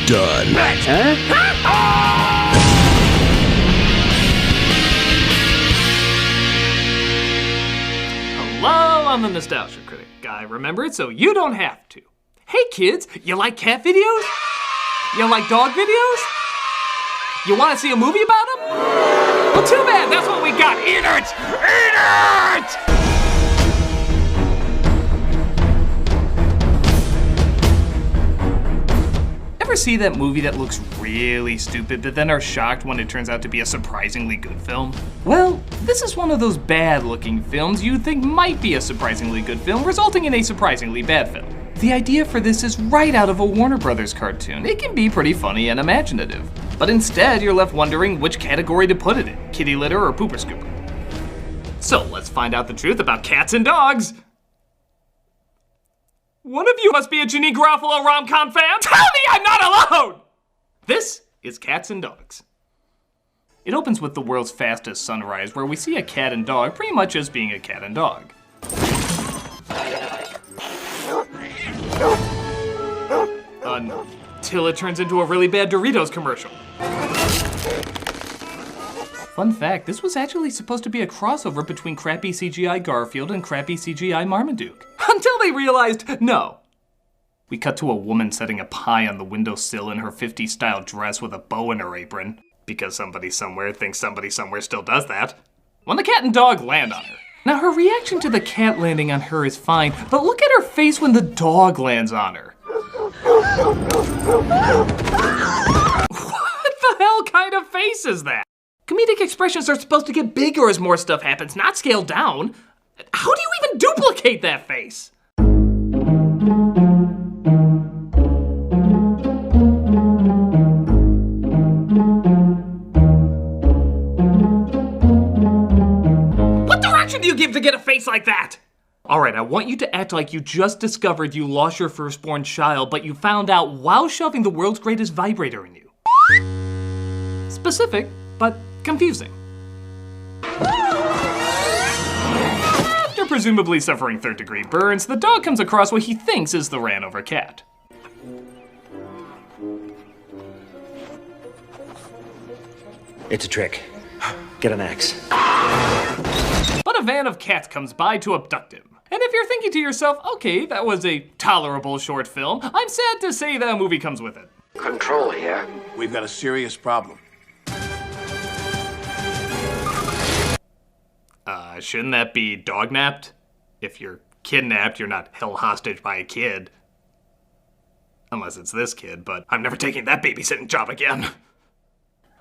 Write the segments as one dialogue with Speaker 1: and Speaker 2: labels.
Speaker 1: done.
Speaker 2: Hello, I'm the Nostalgia Critic guy. Remember it so you don't have to. Hey kids, you like cat videos? You like dog videos? You want to see a movie about them? Well, too bad, that's what we got. Eat it! Eat it! Ever see that movie that looks really stupid, but then are shocked when it turns out to be a surprisingly good film? Well, this is one of those bad-looking films you'd think might be a surprisingly good film, resulting in a surprisingly bad film. The idea for this is right out of a Warner Brothers cartoon. It can be pretty funny and imaginative. But instead, you're left wondering which category to put it in, kitty litter or pooper scooper. So let's find out the truth about cats and dogs. One of you must be a Ginny Garofalo rom-com fan. Tell me I'm not alone! This is Cats and Dogs. It opens with the world's fastest sunrise, where we see a cat and dog pretty much as being a cat and dog. Until it turns into a really bad Doritos commercial. Fun fact, this was actually supposed to be a crossover between crappy CGI Garfield and crappy CGI Marmaduke. Until they realized, no. We cut to a woman setting a pie on the windowsill in her 50s style dress with a bow in her apron, because somebody somewhere thinks somebody somewhere still does that, when the cat and dog land on her. Now her reaction to the cat landing on her is fine, but look at her face when the dog lands on her. What the hell kind of face is that? Comedic expressions are supposed to get bigger as more stuff happens, not scaled down. How do you even duplicate that face? What direction do you give to get a face like that? Alright, I want you to act like you just discovered you lost your firstborn child, but you found out while shoving the world's greatest vibrator in you. Specific, but confusing. After presumably suffering third-degree burns, the dog comes across what he thinks is the ran-over cat.
Speaker 3: It's a trick. Get an axe.
Speaker 2: But a van of cats comes by to abduct him. And if you're thinking to yourself, okay, that was a tolerable short film, I'm sad to say that a movie comes with it.
Speaker 4: Control here.
Speaker 5: We've got a serious problem.
Speaker 2: Shouldn't that be dog-napped? If you're kidnapped, you're not held hostage by a kid. Unless it's this kid, but I'm never taking that babysitting job again.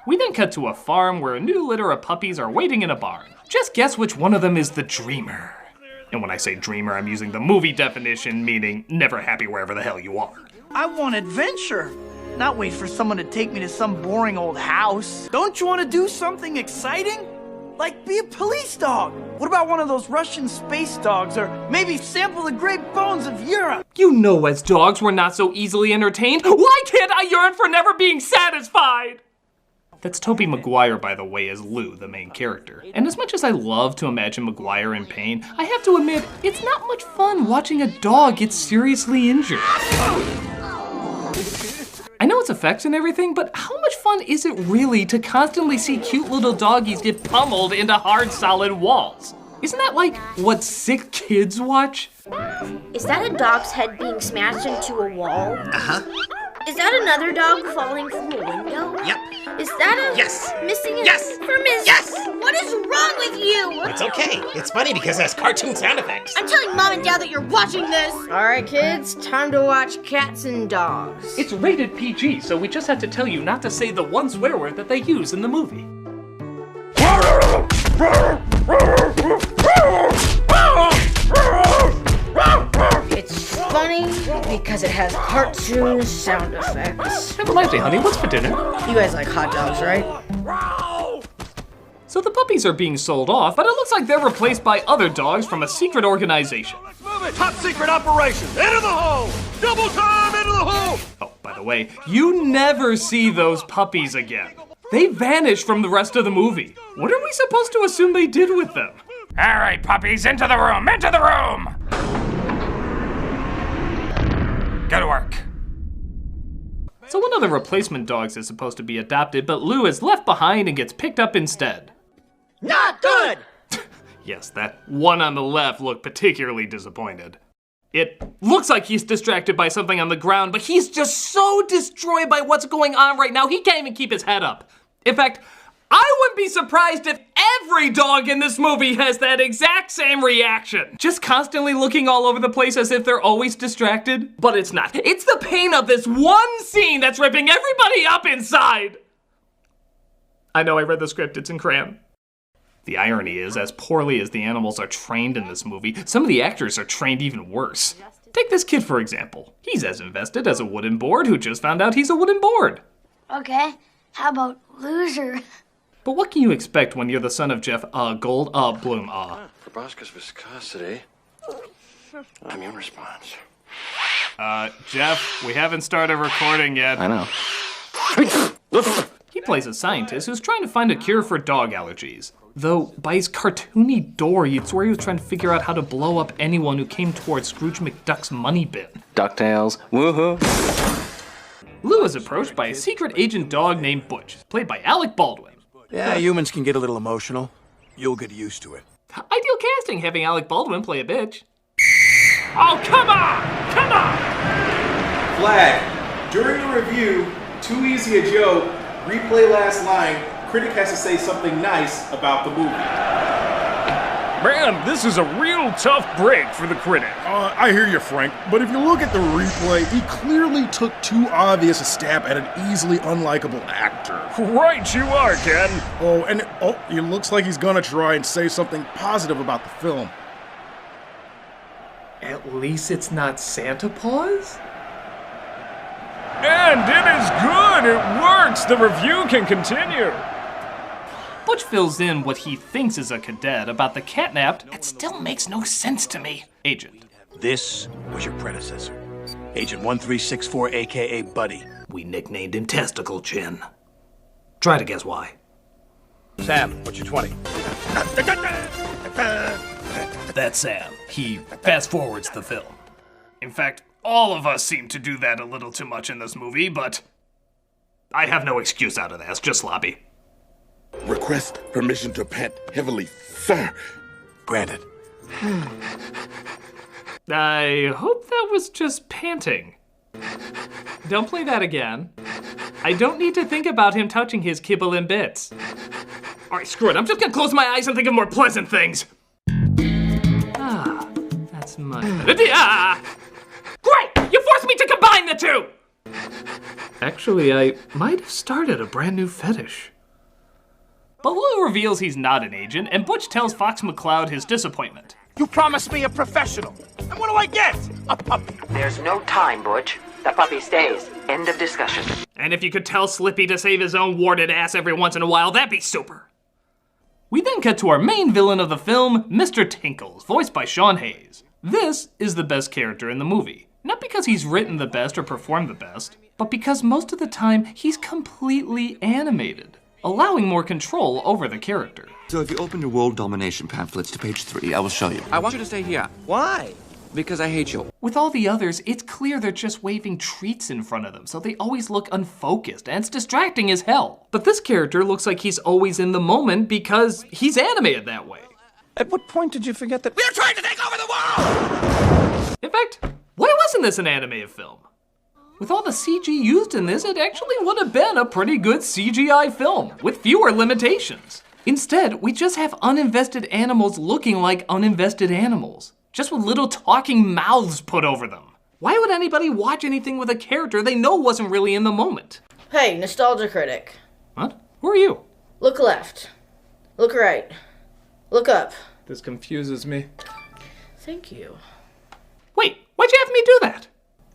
Speaker 2: We then cut to a farm where a new litter of puppies are waiting in a barn. Just guess which one of them is the dreamer. And when I say dreamer, I'm using the movie definition, meaning never happy wherever the hell you are.
Speaker 6: I want adventure, not wait for someone to take me to some boring old house. Don't you want to do something exciting? Like be a police dog. What about one of those Russian space dogs, or maybe sample the great bones of Europe?
Speaker 2: You know as dogs we're not so easily entertained. Why can't I yearn for never being satisfied? That's Tobey Maguire, by the way, as Lou, the main character. And as much as I love to imagine Maguire in pain, I have to admit, it's not much fun watching a dog get seriously injured. I know it's effects and everything, but how much fun is it really to constantly see cute little doggies get pummeled into hard, solid walls? Isn't that like what sick kids watch?
Speaker 7: Is that a dog's head being smashed into a wall?
Speaker 4: Uh-huh.
Speaker 7: Is that another dog falling from a window?
Speaker 4: Yep.
Speaker 7: Is that a
Speaker 4: Yes.
Speaker 7: missing a
Speaker 4: Yes.
Speaker 7: from his?
Speaker 4: Yes.
Speaker 7: What is wrong with you?
Speaker 4: It's okay. It's funny because it has cartoon sound effects.
Speaker 7: I'm telling Mom and Dad that you're watching this.
Speaker 8: All right, kids, time to watch Cats and Dogs.
Speaker 2: It's rated PG, so we just have to tell you not to say the one swear word that they use in the movie.
Speaker 8: It's funny because it has cartoon sound effects.
Speaker 2: That reminds me, honey, what's for dinner?
Speaker 8: You guys like hot dogs, right?
Speaker 2: So the puppies are being sold off, but it looks like they're replaced by other dogs from a secret organization.
Speaker 5: Let's move it! Top secret operation! Into the hole! Double time into the hole!
Speaker 2: Oh, by the way, you never see those puppies again. They vanish from the rest of the movie. What are we supposed to assume they did with them? All right, puppies, into the room, into the room! Go to work. So one of the replacement dogs is supposed to be adopted, but Lou is left behind and gets picked up instead.
Speaker 4: Not good!
Speaker 2: Yes, that one on the left looked particularly disappointed. It looks like he's distracted by something on the ground, but he's just so destroyed by what's going on right now, he can't even keep his head up. In fact, I wouldn't be surprised if every dog in this movie has that exact same reaction. Just constantly looking all over the place as if they're always distracted, but it's not. It's the pain of this one scene that's ripping everybody up inside. I know I read the script, it's in crayon. The irony is, as poorly as the animals are trained in this movie, some of the actors are trained even worse. Take this kid, for example. He's as invested as a wooden board who just found out he's a wooden board.
Speaker 1: Okay, how about loser?
Speaker 2: But what can you expect when you're the son of Jeff Bloom?
Speaker 5: Proboscis viscosity. Immune response.
Speaker 2: Jeff, we haven't started recording yet.
Speaker 3: I know.
Speaker 2: He plays a scientist who's trying to find a cure for dog allergies. Though, by his cartoony door, you'd swear he was trying to figure out how to blow up anyone who came towards Scrooge McDuck's money bin.
Speaker 3: DuckTales, woohoo.
Speaker 2: Lou is approached by a secret agent dog named Butch, played by Alec Baldwin.
Speaker 9: Yeah, humans can get a little emotional. You'll get used to it.
Speaker 2: Ideal casting, having Alec Baldwin play a bitch. Oh, come on! Come on!
Speaker 10: Flag. During the review, too easy a joke, replay last line, critic has to say something nice about the movie.
Speaker 5: Man, this is a real tough break for the critic.
Speaker 11: I hear you, Frank, but if you look at the replay, he clearly took too obvious a stab at an easily unlikable actor.
Speaker 5: Right you are, Ken.
Speaker 11: He looks like he's gonna try and say something positive about the film.
Speaker 2: At least it's not Santa Paws?
Speaker 5: And it is good, it works. The review can continue.
Speaker 2: Butch fills in what he thinks is a cadet about the catnapped. It still makes no sense to me. Agent.
Speaker 9: This was your predecessor, Agent 1364, aka Buddy.
Speaker 2: We nicknamed him Testicle Chin. Try to guess why.
Speaker 9: Sam, what's your 20?
Speaker 2: That's Sam. He fast forwards the film. In fact, all of us seem to do that a little too much in this movie, but I have no excuse out of that. It's just sloppy.
Speaker 12: Request permission to pant heavily, sir.
Speaker 9: Granted.
Speaker 2: I hope that was just panting. Don't play that again. I don't need to think about him touching his kibble in bits. All right, screw it. I'm just gonna close my eyes and think of more pleasant things. That's much better. Great! You forced me to combine the two! Actually, I might have started a brand new fetish. But Lou reveals he's not an agent, and Butch tells Fox McCloud his disappointment.
Speaker 4: You promised me a professional. And what do I get? A puppy.
Speaker 13: There's no time, Butch. The puppy stays. End of discussion.
Speaker 2: And if you could tell Slippy to save his own warded ass every once in a while, that'd be super. We then cut to our main villain of the film, Mr. Tinkles, voiced by Sean Hayes. This is the best character in the movie. Not because he's written the best or performed the best, but because most of the time he's completely animated, allowing more control over the character.
Speaker 14: So if you open your world domination pamphlets to page 3, I will show you. I want you to stay here.
Speaker 4: Why?
Speaker 14: Because I hate you.
Speaker 2: With all the others, it's clear they're just waving treats in front of them, so they always look unfocused, and it's distracting as hell. But this character looks like he's always in the moment because he's animated that way.
Speaker 9: At what point did you forget that
Speaker 4: we're trying to take over the world?
Speaker 2: In fact, why wasn't this an animated film? With all the CG used in this, it actually would have been a pretty good CGI film, with fewer limitations. Instead, we just have uninvested animals looking like uninvested animals, just with little talking mouths put over them. Why would anybody watch anything with a character they know wasn't really in the moment?
Speaker 8: Hey, nostalgia critic.
Speaker 2: What? Who are you?
Speaker 8: Look left. Look right. Look up.
Speaker 2: This confuses me.
Speaker 8: Thank you.
Speaker 2: Wait, why'd you have me do that?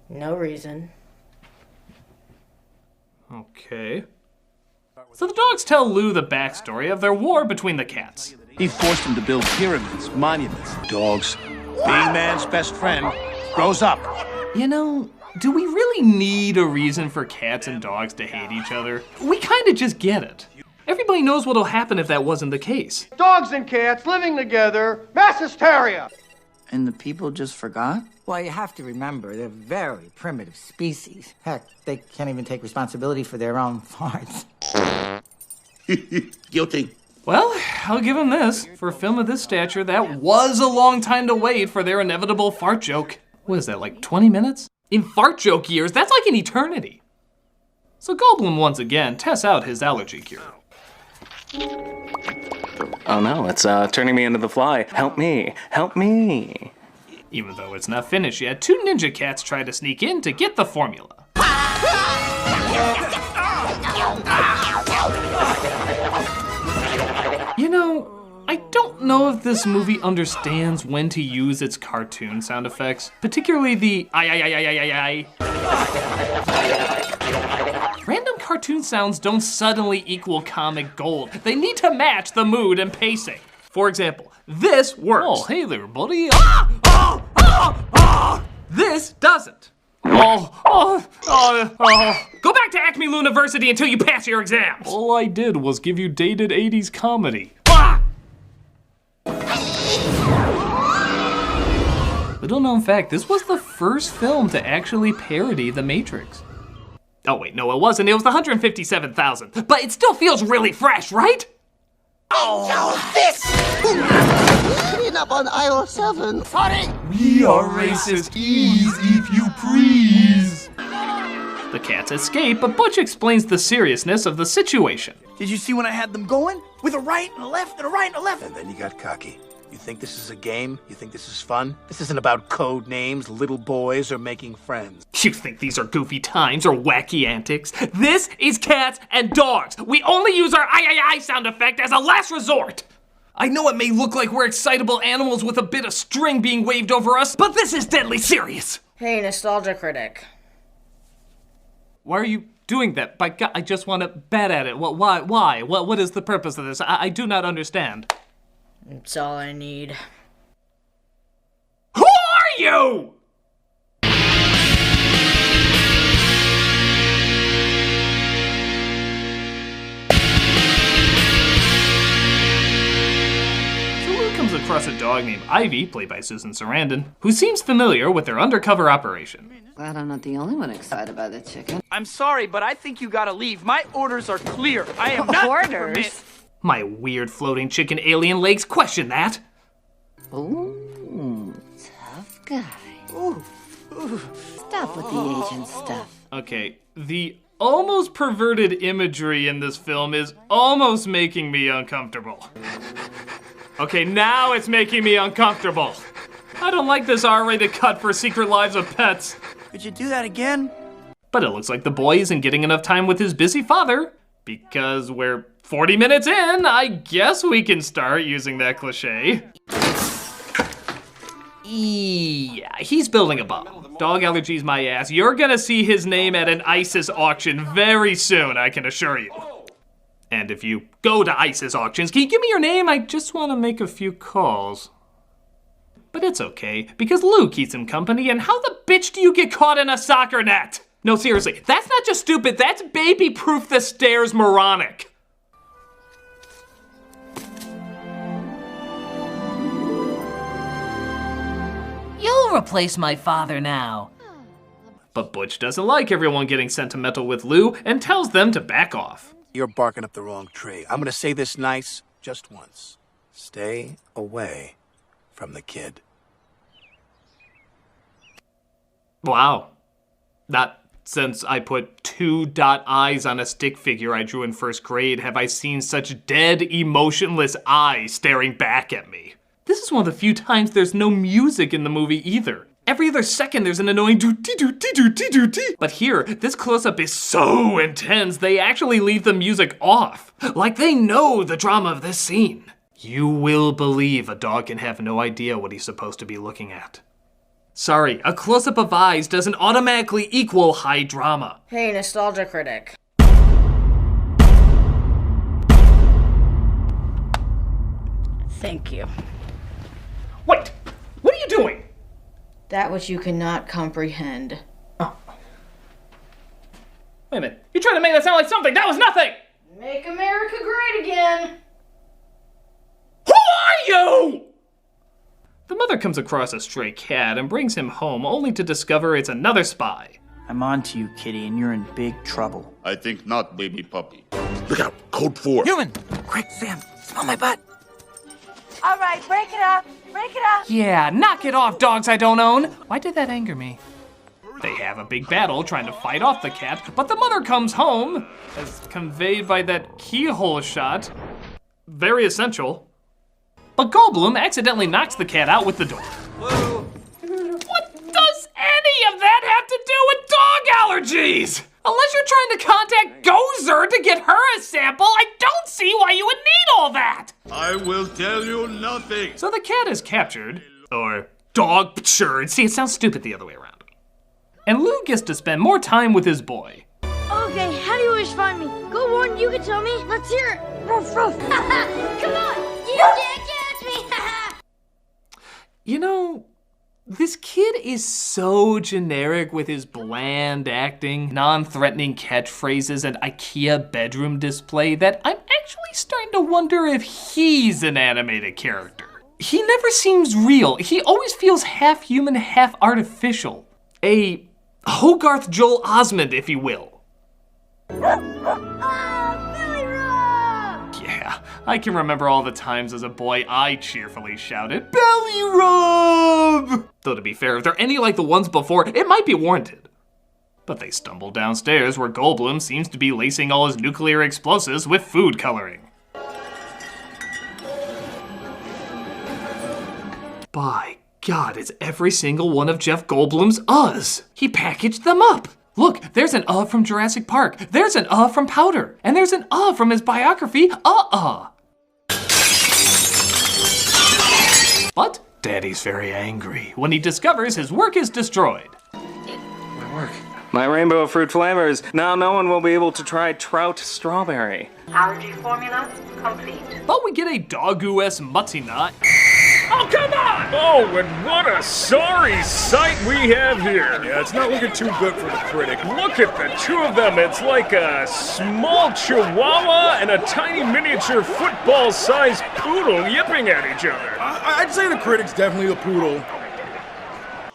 Speaker 8: No reason.
Speaker 2: Okay. So the dogs tell Lou the backstory of their war between the cats.
Speaker 9: He forced him to build pyramids, monuments. Dogs, being man's best friend, grows up.
Speaker 2: You know, do we really need a reason for cats and dogs to hate each other? We kinda just get it. Everybody knows what'll happen if that wasn't the case.
Speaker 5: Dogs and cats living together, mass hysteria.
Speaker 6: And the people just forgot?
Speaker 15: Well, you have to remember, they're very primitive species. Heck, they can't even take responsibility for their own farts.
Speaker 12: Guilty.
Speaker 2: Well, I'll give him this. For a film of this stature, that was a long time to wait for their inevitable fart joke. What is that, like 20 minutes? In fart joke years, that's like an eternity. So Goldblum once again tests out his allergy cure.
Speaker 16: Oh no, it's turning me into the fly. Help me, help me.
Speaker 2: Even though it's not finished yet, two ninja cats try to sneak in to get the formula. You know, I don't know if this movie understands when to use its cartoon sound effects, particularly the I. Random cartoon sounds don't suddenly equal comic gold. They need to match the mood and pacing. For example, this works. Oh, hey there, buddy. This doesn't. Go back to Acme University until you pass your exams. All I did was give you dated 80s comedy. Little known fact, this was the first film to actually parody The Matrix. Oh wait, no it wasn't, it was the 157,000. But it still feels really fresh, right?
Speaker 17: Oh, this! Clean up on aisle 7. Sorry!
Speaker 2: We are racist, ease if you please. The cats escape, but Butch explains the seriousness of the situation.
Speaker 6: Did you see when I had them going? With a right and a left and a right and a left.
Speaker 4: And then you got cocky. You think this is a game? You think this is fun? This isn't about code names, little boys, or making friends.
Speaker 2: You think these are goofy times or wacky antics? This is cats and dogs. We only use our I sound effect as a last resort. I know it may look like we're excitable animals with a bit of string being waved over us, but this is deadly serious.
Speaker 8: Hey, nostalgia critic.
Speaker 2: Why are you doing that? By God, I just want to bat at it. Why? What is the purpose of this? I do not understand.
Speaker 8: It's all I need.
Speaker 2: Who are you? So Lou comes across a dog named Ivy, played by Susan Sarandon, who seems familiar with their undercover operation.
Speaker 18: Glad I'm not the only one excited by the chicken.
Speaker 6: I'm sorry, but I think you gotta leave. My orders are clear. I am not
Speaker 18: Orders?
Speaker 2: My weird floating chicken alien legs question that.
Speaker 18: Ooh, tough guy. Ooh. Stop with the Asian stuff.
Speaker 2: Okay, the almost perverted imagery in this film is almost making me uncomfortable. Okay, now it's making me uncomfortable. I don't like this R-rated cut for Secret Lives of Pets.
Speaker 6: Could you do that again?
Speaker 2: But it looks like the boy isn't getting enough time with his busy father. Because we're 40 minutes in, I guess we can start using that cliche. Yeah, he's building a bomb. Dog allergies my ass. You're gonna see his name at an ISIS auction very soon, I can assure you. And if you go to ISIS auctions, can you give me your name? I just want to make a few calls. But it's okay, because Lou keeps him company, and how the bitch do you get caught in a soccer net? No, seriously, that's not just stupid, that's baby-proof the stairs moronic.
Speaker 19: You'll replace my father now.
Speaker 2: But Butch doesn't like everyone getting sentimental with Lou and tells them to back off.
Speaker 4: You're barking up the wrong tree. I'm gonna say this nice just once. Stay away from the kid.
Speaker 2: Wow. Not since I put 2 dot eyes on a stick figure I drew in first grade have I seen such dead, emotionless eyes staring back at me. This is one of the few times there's no music in the movie either. Every other second there's an annoying doo-dee-doo-dee-doo-dee-doo-dee. But here, this close-up is so intense they actually leave the music off. Like they know the drama of this scene. You will believe a dog can have no idea what he's supposed to be looking at. Sorry, a close-up of eyes doesn't automatically equal high drama.
Speaker 8: Hey, nostalgia critic. Thank you.
Speaker 2: Wait, what are you doing?
Speaker 8: That which you cannot comprehend.
Speaker 2: Oh. Wait a minute, you're trying to make that sound like something, that was nothing!
Speaker 8: Make America great again!
Speaker 2: Who are you? The mother comes across a stray cat and brings him home only to discover it's another spy.
Speaker 6: I'm on to you, kitty, and you're in big trouble.
Speaker 12: I think not, baby puppy. Look out, code 4.
Speaker 15: Human! Quick, Sam, smell my butt.
Speaker 20: All right, break it up. Break it up.
Speaker 2: Yeah, knock it off, dogs I don't own. Why did that anger me? They have a big battle trying to fight off the cat, but the mother comes home, as conveyed by that keyhole shot. Very essential. But Goldblum accidentally knocks the cat out with the door. Whoa. What does any of that have to do with dog allergies? Unless you're trying to contact Gozer to get her a sample, I don't see why you would need all that.
Speaker 12: I will tell you nothing.
Speaker 2: So the cat is captured, or dog, sure. See, it sounds stupid the other way around. And Lou gets to spend more time with his boy.
Speaker 20: Okay, how do you always find me? Go on, you can tell me. Let's hear it. Ruff, ruff. Come on, you can't catch me.
Speaker 2: You know, this kid is so generic with his bland acting, non-threatening catchphrases, and IKEA bedroom display that I'm actually starting to wonder if he's an animated character. He never seems real. He always feels half human, half artificial. A Hogarth Joel Osment, if you will. Yeah, I can remember all the times as a boy I cheerfully shouted, "Belly rub!" Though to be fair, if they're any like the ones before, it might be warranted. But they stumble downstairs where Goldblum seems to be lacing all his nuclear explosives with food coloring. By God, it's every single one of Jeff Goldblum's uhs. He packaged them up. Look, there's an from Jurassic Park. There's an from Powder. And there's an from his biography, But Daddy's very angry when he discovers his work is destroyed.
Speaker 16: My work. My rainbow of fruit flavors. Now no one will be able to try trout strawberry.
Speaker 13: Allergy formula complete.
Speaker 2: But we get a dog-oo-s mutzina.
Speaker 5: Oh, come on! Oh, and what a sorry sight we have here.
Speaker 11: Yeah, it's not looking too good for the critic.
Speaker 5: Look at the two of them. It's like a small chihuahua and a tiny miniature football-sized poodle yipping at each other.
Speaker 11: I'd say the critic's definitely the poodle.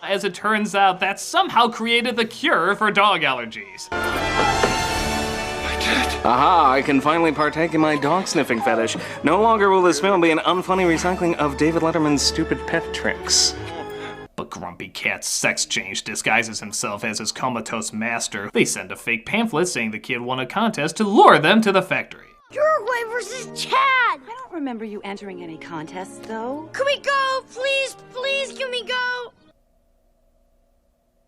Speaker 2: As it turns out, that somehow created the cure for dog allergies.
Speaker 16: Aha, I can finally partake in my dog sniffing fetish. No longer will this film be an unfunny recycling of David Letterman's stupid pet tricks.
Speaker 2: But Grumpy Cat's sex change disguises himself as his comatose master. They send a fake pamphlet saying the kid won a contest to lure them to the factory.
Speaker 20: Uruguay versus Chad.
Speaker 18: I don't remember you entering any contests, though.
Speaker 20: Can we go? Please, please, can we go?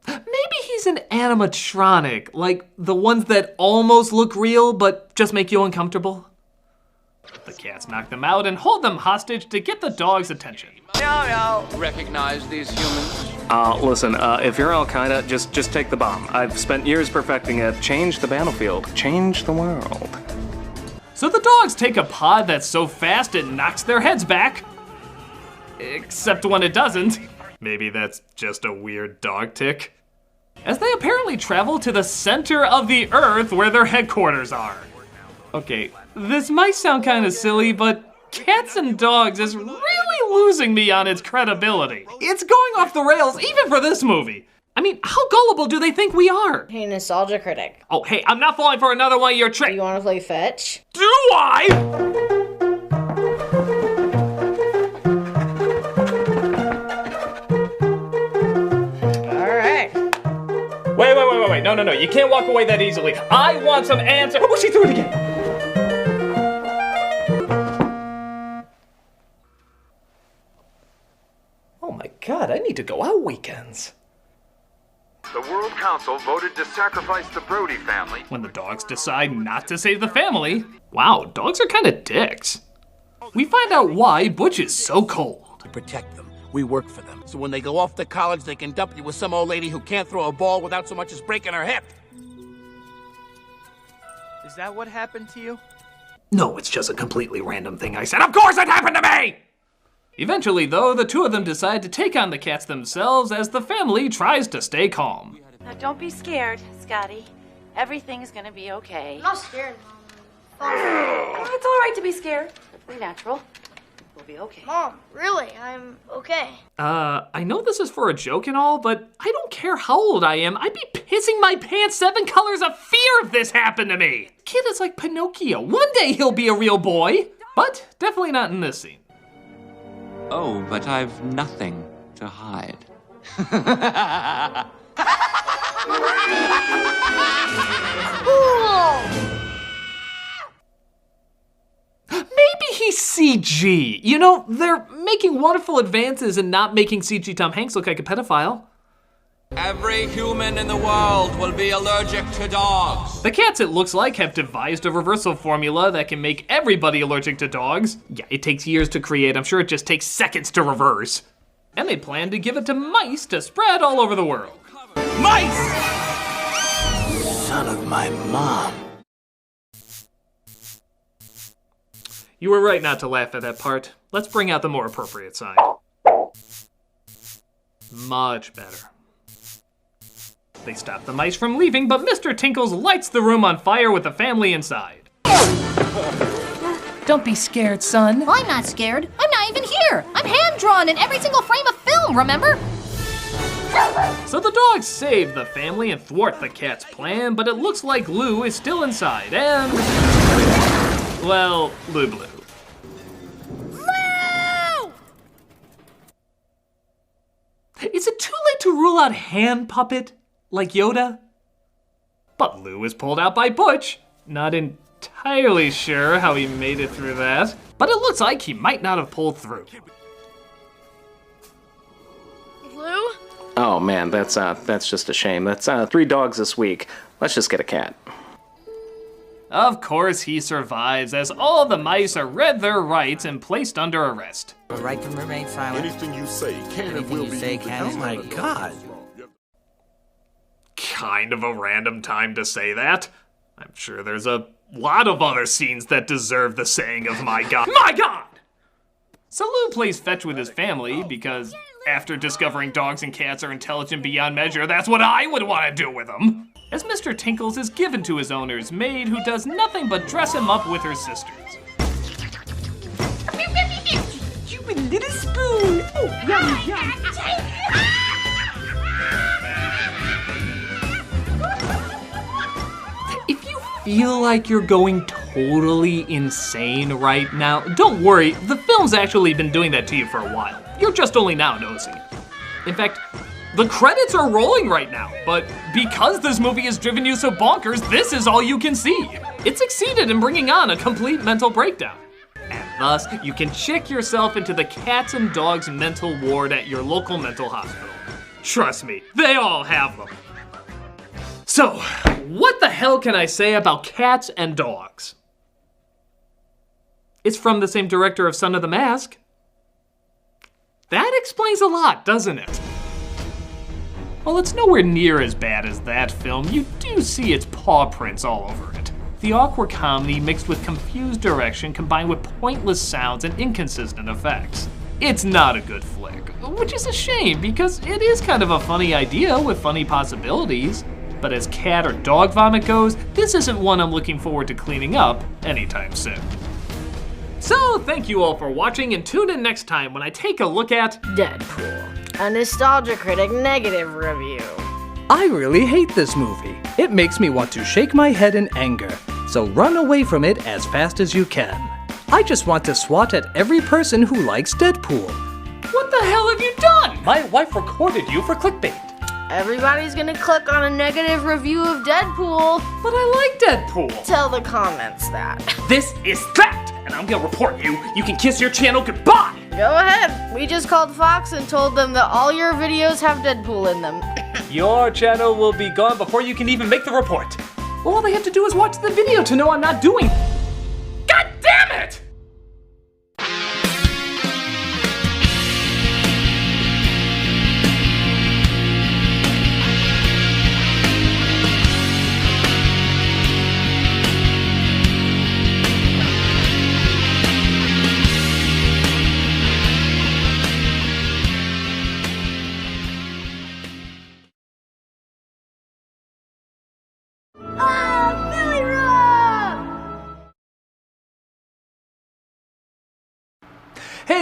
Speaker 2: Maybe he's an animatronic, like the ones that almost look real but just make you uncomfortable. The cats knock them out and hold them hostage to get the dog's attention.
Speaker 14: No. Recognize these humans?
Speaker 16: Listen, if you're Al-Qaeda, just take the bomb. I've spent years perfecting it. Change the battlefield. Change the world.
Speaker 2: So the dogs take a pod that's so fast it knocks their heads back. Except when it doesn't. Maybe that's just a weird dog tick. As they apparently travel to the center of the Earth where their headquarters are. Okay, this might sound kind of silly, but Cats and Dogs is really losing me on its credibility. It's going off the rails even for this movie. I mean, how gullible do they think we are?
Speaker 8: Hey, nostalgia critic.
Speaker 2: Oh, hey, I'm not falling for another one of your tricks.
Speaker 8: Do you want to play fetch?
Speaker 2: Do I? Wait, no, you can't walk away that easily. I want some answer. Oh, she threw it again. Oh my God, I need to go out weekends.
Speaker 21: The World Council voted to sacrifice the Brody family.
Speaker 2: When the dogs decide not to save the family. Wow, dogs are kind of dicks. We find out why Butch is so cold.
Speaker 4: To protect them, we work for them. So when they go off to college, they can dump you with some old lady who can't throw a ball without so much as breaking her hip.
Speaker 6: Is that what happened to you?
Speaker 2: No, it's just a completely random thing I said. Of course it happened to me! Eventually, though, the two of them decide to take on the cats themselves as the family tries to stay calm.
Speaker 18: Now don't be scared, Scotty. Everything's gonna be okay.
Speaker 20: I'm not scared, Mom.
Speaker 18: It's all right to be scared. Perfectly natural. We'll
Speaker 8: be okay.
Speaker 20: Mom, really, I'm okay.
Speaker 2: I know this is for a joke and all, but I don't care how old I am. I'd be pissing my pants 7 colors of fear if this happened to me. Kid is like Pinocchio. One day he'll be a real boy, but definitely not in this scene.
Speaker 14: Oh, but I've nothing to hide.
Speaker 2: Maybe he's CG. You know, they're making wonderful advances in not making CG Tom Hanks look like a pedophile.
Speaker 14: Every human in the world will be allergic to dogs.
Speaker 2: The cats, it looks like, have devised a reversal formula that can make everybody allergic to dogs. Yeah, it takes years to create. I'm sure it just takes seconds to reverse. And they plan to give it to mice to spread all over the world.
Speaker 4: Mice! Son of my mom.
Speaker 2: You were right not to laugh at that part. Let's bring out the more appropriate side. Much better. They stop the mice from leaving, but Mr. Tinkles lights the room on fire with the family inside.
Speaker 19: Don't be scared, son.
Speaker 18: I'm not scared. I'm not even here. I'm hand-drawn in every single frame of film, remember?
Speaker 2: So the dogs save the family and thwart the cat's plan, but it looks like Lou is still inside, and... well, Lou Blue.
Speaker 18: Lou!
Speaker 2: Is it too late to rule out hand puppet, like Yoda? But Lou is pulled out by Butch. Not entirely sure how he made it through that, but it looks like he might not have pulled through.
Speaker 20: Lou?
Speaker 16: Oh man, that's just a shame. That's 3 dogs this week. Let's just get a cat.
Speaker 2: Of course he survives, as all the mice are read their rights and placed under arrest.
Speaker 15: The right to remain silent.
Speaker 12: Anything you say can and
Speaker 15: Anything
Speaker 12: will
Speaker 15: you
Speaker 12: be
Speaker 15: say
Speaker 12: used
Speaker 15: can
Speaker 12: against
Speaker 15: and
Speaker 12: you.
Speaker 15: will be
Speaker 4: God.
Speaker 2: Kind of a random time to say that. I'm sure there's a lot of other scenes that deserve the saying of my God. My God! So Lou plays fetch with his family because after discovering dogs and cats are intelligent beyond measure, that's what I would want to do with them. As Mr. Tinkles is given to his owner's maid who does nothing but dress him up with her sisters.
Speaker 6: You a little spoon. Oh, yummy, yummy.
Speaker 2: If you feel like you're going totally insane right now, don't worry, the film's actually been doing that to you for a while. You're just only now noticing it. In fact, the credits are rolling right now, but because this movie has driven you so bonkers, this is all you can see. It succeeded in bringing on a complete mental breakdown. And thus, you can check yourself into the cats and dogs mental ward at your local mental hospital. Trust me, they all have them. So, what the hell can I say about cats and dogs? It's from the same director of Son of the Mask. That explains a lot, doesn't it? While it's nowhere near as bad as that film, you do see its paw prints all over it. The awkward comedy mixed with confused direction combined with pointless sounds and inconsistent effects. It's not a good flick, which is a shame because it is kind of a funny idea with funny possibilities. But as cat or dog vomit goes, this isn't one I'm looking forward to cleaning up anytime soon. So thank you all for watching, and tune in next time when I take a look at
Speaker 8: Deadpool, a Nostalgia Critic negative review.
Speaker 2: I really hate this movie. It makes me want to shake my head in anger, so run away from it as fast as you can. I just want to swat at every person who likes Deadpool. What the hell have you done? My wife recorded you for clickbait.
Speaker 8: Everybody's gonna click on a negative review of Deadpool.
Speaker 2: But I like Deadpool.
Speaker 8: Tell the comments that.
Speaker 2: This is that, and I'm gonna report you. You can kiss your channel goodbye.
Speaker 8: Go ahead. We just called Fox and told them that all your videos have Deadpool in them.
Speaker 2: Your channel will be gone before you can even make the report. Well, all they have to do is watch the video to know I'm not doing. God damn it!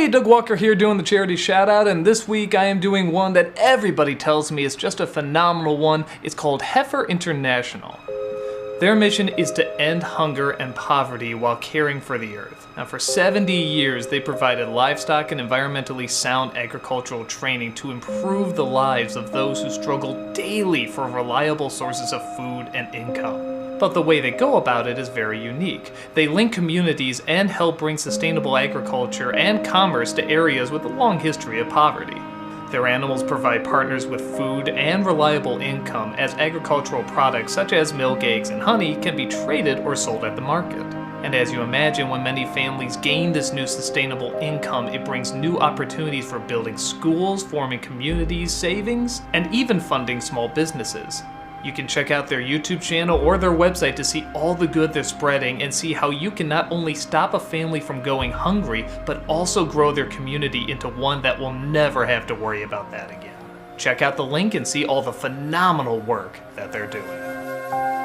Speaker 2: Hey, Doug Walker here doing the charity shout out, and this week I am doing one that everybody tells me is just a phenomenal one. It's called Heifer International. Their mission is to end hunger and poverty while caring for the earth. Now, for 70 years, they provided livestock and environmentally sound agricultural training to improve the lives of those who struggle daily for reliable sources of food and income. But the way they go about it is very unique. They link communities and help bring sustainable agriculture and commerce to areas with a long history of poverty. Their animals provide partners with food and reliable income, as agricultural products such as milk, eggs, and honey can be traded or sold at the market. And as you imagine, when many families gain this new sustainable income, it brings new opportunities for building schools, forming communities, savings, and even funding small businesses. You can check out their YouTube channel or their website to see all the good they're spreading and see how you can not only stop a family from going hungry, but also grow their community into one that will never have to worry about that again. Check out the link and see all the phenomenal work that they're doing.